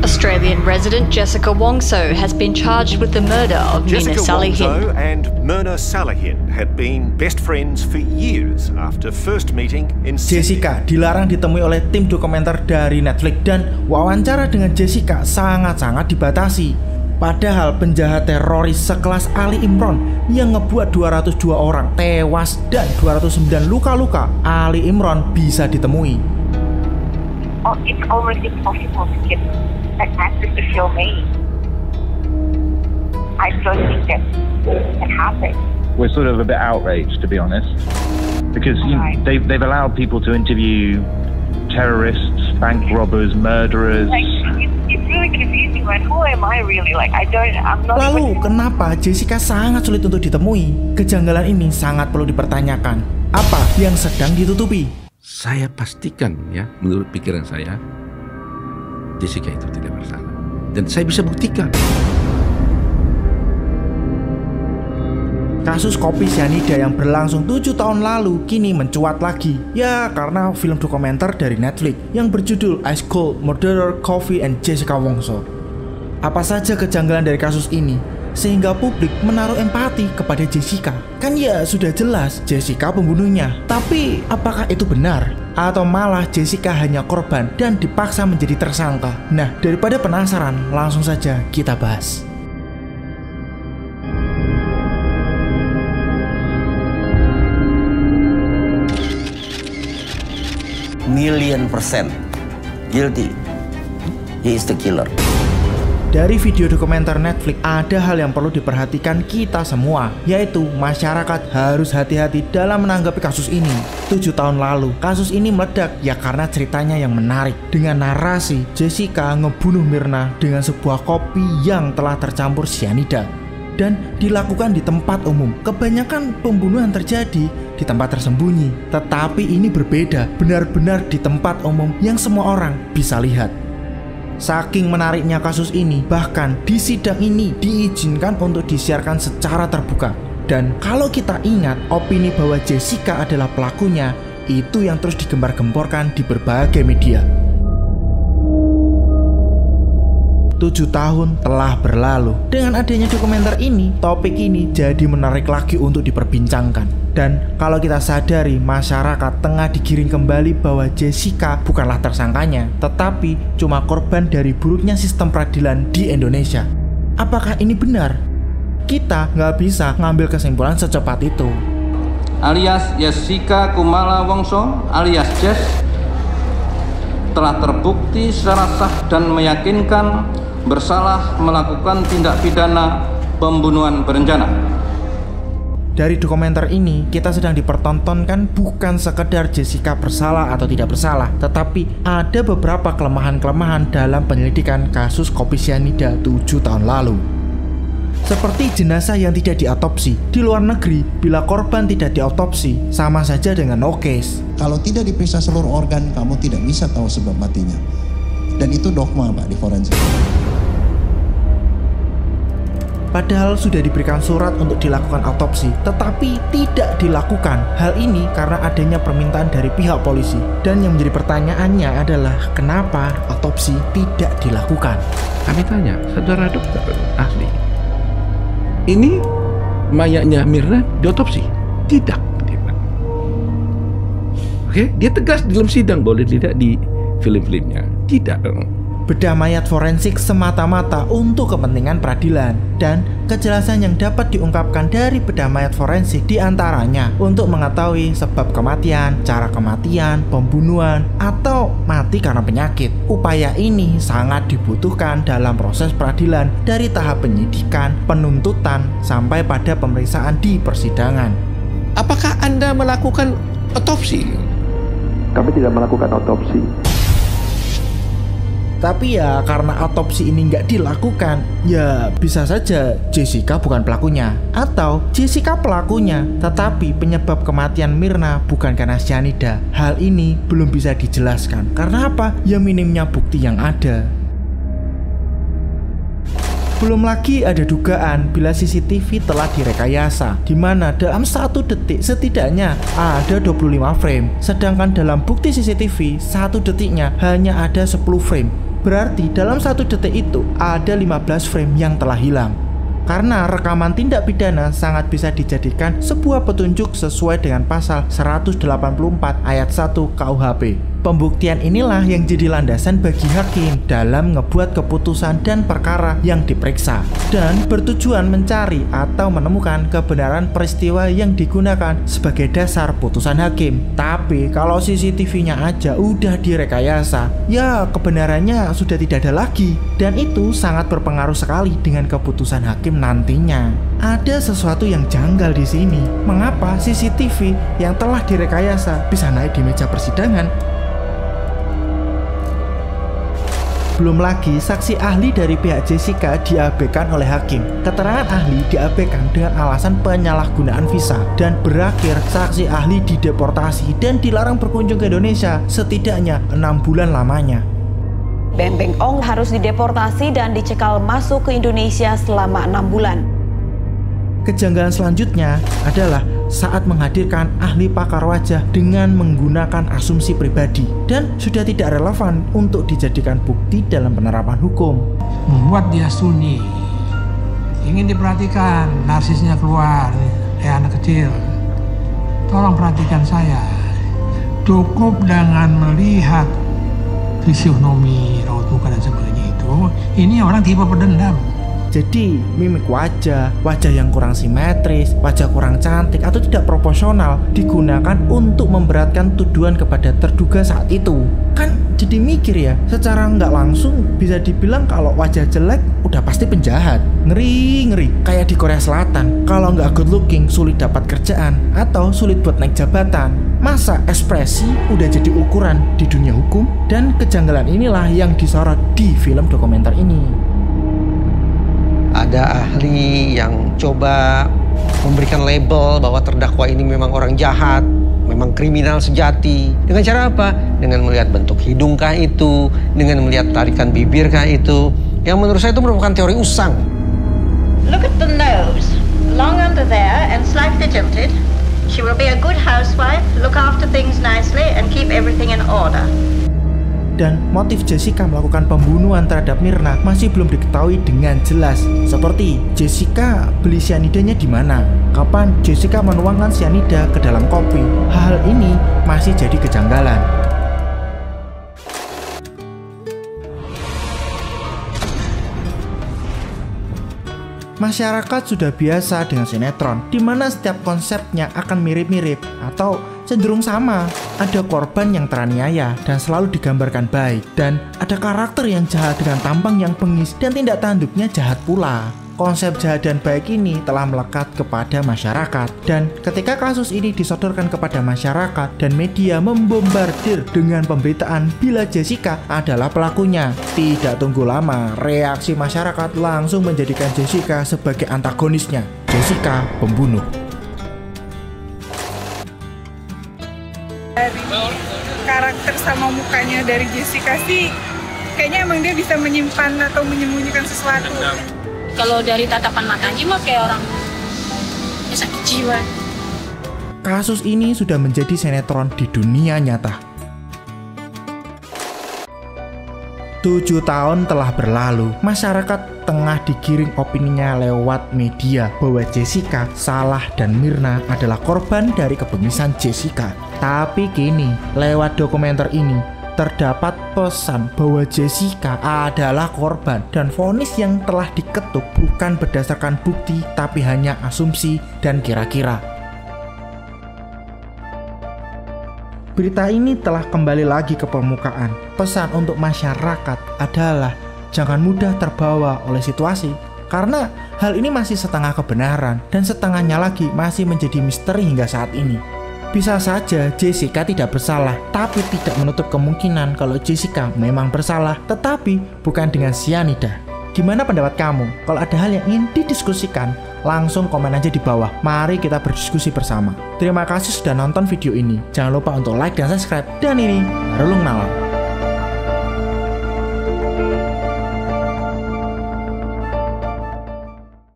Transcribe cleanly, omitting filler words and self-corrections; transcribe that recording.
Australian resident Jessica Wongso has been charged with the murder of Myrna Jessica Salihin. Wongso and Myrna Salihin had been best friends for years after first meeting in Sydney. Jessica dilarang ditemui oleh tim dokumenter dari Netflix dan wawancara dengan Jessica sangat-sangat dibatasi. Padahal penjahat teroris sekelas Ali Imran yang ngebuat 202 orang tewas dan 209 luka-luka, Ali Imran bisa ditemui. Oh, it's almost impossible to get an actor to show me. I don't think that can happen. We're sort of a bit outraged, to be honest, because they've allowed people to interview terrorists, bank robbers, murderers. Like, it's really confusing. Like, who am I really? Like, I'm not. Lalu kenapa Jessica sangat sulit untuk ditemui? Kejanggalan ini sangat perlu dipertanyakan. Apa yang sedang ditutupi? Saya pastikan ya, menurut pikiran saya, Jessica itu tidak bersalah. Dan saya bisa buktikan. Kasus kopi sianida yang berlangsung 7 tahun lalu kini mencuat lagi. Ya karena film dokumenter dari Netflix yang berjudul Ice Cold Murderer Coffee and Jessica Wongso. Apa saja kejanggalan dari kasus ini sehingga publik menaruh empati kepada Jessica? Kan ya sudah jelas Jessica pembunuhnya. Tapi apakah itu benar? Atau malah Jessica hanya korban dan dipaksa menjadi tersangka? Nah, daripada penasaran, langsung saja kita bahas. %1,000,000 guilty. He is the killer. Dari video dokumenter Netflix ada hal yang perlu diperhatikan kita semua, yaitu masyarakat harus hati-hati dalam menanggapi kasus ini. 7 tahun lalu kasus ini meledak ya karena ceritanya yang menarik dengan narasi Jessica ngebunuh Myrna dengan sebuah kopi yang telah tercampur sianida dan dilakukan di tempat umum. Kebanyakan pembunuhan terjadi di tempat tersembunyi, tetapi ini berbeda, benar-benar di tempat umum yang semua orang bisa lihat. Saking menariknya kasus ini, bahkan di sidang ini diizinkan untuk disiarkan secara terbuka. Dan kalau kita ingat, opini bahwa Jessica adalah pelakunya, itu yang terus digembar-gemborkan di berbagai media. 7 tahun telah berlalu. Dengan adanya dokumenter ini, topik ini jadi menarik lagi untuk diperbincangkan. Dan kalau kita sadari masyarakat tengah digiring kembali bahwa Jessica bukanlah tersangkanya, tetapi cuma korban dari buruknya sistem peradilan di Indonesia. Apakah ini benar? Kita nggak bisa ngambil kesimpulan secepat itu. Alias Jessica Kumala Wongso alias Jess telah terbukti secara sah dan meyakinkan bersalah melakukan tindak pidana pembunuhan berencana. Dari dokumenter ini, kita sedang dipertontonkan bukan sekedar Jessica bersalah atau tidak bersalah, tetapi ada beberapa kelemahan-kelemahan dalam penyelidikan kasus kopi sianida 7 tahun lalu. Seperti jenazah yang tidak diotopsi. Di luar negeri, bila korban tidak diotopsi, sama saja dengan no case. Kalau tidak diperiksa seluruh organ, kamu tidak bisa tahu sebab matinya. Dan itu dogma, Pak, di forensik. Padahal sudah diberikan surat untuk dilakukan autopsi, tetapi tidak dilakukan. Hal ini karena adanya permintaan dari pihak polisi. Dan yang menjadi pertanyaannya adalah kenapa autopsi tidak dilakukan? Kami tanya, saudara dokter ahli, ini mayatnya Myrna diotopsi? Tidak. Oke, dia tegas di dalam sidang, boleh dilihat di film-filmnya. Tidak. Bedah mayat forensik semata-mata untuk kepentingan peradilan, dan kejelasan yang dapat diungkapkan dari bedah mayat forensik diantaranya untuk mengetahui sebab kematian, cara kematian, pembunuhan, atau mati karena penyakit. Upaya ini sangat dibutuhkan dalam proses peradilan dari tahap penyidikan, penuntutan, sampai pada pemeriksaan di persidangan. Apakah Anda melakukan otopsi? Kami tidak melakukan otopsi. Tapi ya karena autopsi ini nggak dilakukan, ya bisa saja Jessica bukan pelakunya, atau Jessica pelakunya, tetapi penyebab kematian Myrna bukan karena sianida. Hal ini belum bisa dijelaskan. Karena apa? Ya minimnya bukti yang ada. Belum lagi ada dugaan bila CCTV telah direkayasa, di mana dalam 1 detik setidaknya ada 25 frame, sedangkan dalam bukti CCTV 1 detiknya hanya ada 10 frame. Berarti dalam 1 detik itu ada 15 frame yang telah hilang. Karena rekaman tindak pidana sangat bisa dijadikan sebuah petunjuk sesuai dengan pasal 184 ayat 1 KUHP. Pembuktian inilah yang jadi landasan bagi hakim dalam ngebuat keputusan dan perkara yang diperiksa, dan bertujuan mencari atau menemukan kebenaran peristiwa yang digunakan sebagai dasar putusan hakim. Tapi kalau CCTV-nya aja udah direkayasa, ya kebenarannya sudah tidak ada lagi, dan itu sangat berpengaruh sekali dengan keputusan hakim nantinya. Ada sesuatu yang janggal di sini. Mengapa CCTV yang telah direkayasa bisa naik di meja persidangan? Belum lagi saksi ahli dari pihak Jessica diabaikan oleh hakim. Keterangan ahli diabaikan dengan alasan penyalahgunaan visa, dan berakhir saksi ahli dideportasi dan dilarang berkunjung ke Indonesia setidaknya 6 bulan lamanya. Beng Beng Ong harus dideportasi dan dicekal masuk ke Indonesia selama 6 bulan. Kejanggalan selanjutnya adalah saat menghadirkan ahli pakar wajah dengan menggunakan asumsi pribadi dan sudah tidak relevan untuk dijadikan bukti dalam penerapan hukum. Membuat dia sunyi, ingin diperhatikan, narsisnya keluar, kayak anak kecil. Tolong perhatikan saya. Cukup dengan melihat fisionomi, raut muka dan sebagainya itu, ini orang tipe pendendam. Jadi mimik wajah yang kurang simetris, wajah kurang cantik atau tidak proporsional digunakan untuk memberatkan tuduhan kepada terduga saat itu. Kan jadi mikir ya, secara nggak langsung bisa dibilang kalau wajah jelek udah pasti penjahat. Ngeri, kayak di Korea Selatan, kalau nggak good looking sulit dapat kerjaan atau sulit buat naik jabatan. Masa ekspresi udah jadi ukuran di dunia hukum? Dan kejanggalan inilah yang disorot di film dokumenter ini. Ada ahli yang coba memberikan label bahwa terdakwa ini memang orang jahat, memang kriminal sejati. Dengan cara apa? Dengan melihat bentuk hidungkah itu, dengan melihat tarikan bibirkah itu. Yang menurut saya itu merupakan teori usang. Look at the nose, long under there and slightly tilted. She will be a good housewife, look after things nicely and keep everything in order. Dan motif Jessica melakukan pembunuhan terhadap Myrna masih belum diketahui dengan jelas. Seperti Jessica beli cyanidanya di mana, kapan Jessica menuangkan cyanida ke dalam kopi. Hal ini masih jadi kejanggalan. Masyarakat sudah biasa dengan sinetron, di mana setiap konsepnya akan mirip-mirip atau cenderung sama. Ada korban yang teraniaya dan selalu digambarkan baik, dan ada karakter yang jahat dengan tampang yang bengis dan tindak tanduknya jahat pula. Konsep jahat dan baik ini telah melekat kepada masyarakat, dan ketika kasus ini disodorkan kepada masyarakat dan media membombardir dengan pemberitaan bila Jessica adalah pelakunya, tidak tunggu lama reaksi masyarakat langsung menjadikan Jessica sebagai antagonisnya, Jessica pembunuh. Dari karakter sama mukanya dari Jessica sih, kayaknya emang dia bisa menyimpan atau menyembunyikan sesuatu. Kalau dari tatapan matanya mah kayak orang sakit jiwa. Kasus ini sudah menjadi sinetron di dunia nyata. 7 tahun telah berlalu, masyarakat tengah digiring opininya lewat media bahwa Jessica salah dan Myrna adalah korban dari kebengisan Jessica. Tapi kini, lewat dokumenter ini, terdapat pesan bahwa Jessica adalah korban dan vonis yang telah diketuk bukan berdasarkan bukti tapi hanya asumsi dan kira-kira. Berita ini telah kembali lagi ke permukaan. Pesan untuk masyarakat adalah jangan mudah terbawa oleh situasi, karena hal ini masih setengah kebenaran dan setengahnya lagi masih menjadi misteri hingga saat ini. Bisa saja Jessica tidak bersalah, tapi tidak menutup kemungkinan kalau Jessica memang bersalah, tetapi bukan dengan cyanida. Gimana pendapat kamu? Kalau ada hal yang ingin didiskusikan, langsung komen aja di bawah. Mari kita berdiskusi bersama. Terima kasih sudah nonton video ini. Jangan lupa untuk like dan subscribe. Dan ini Relung Nalar.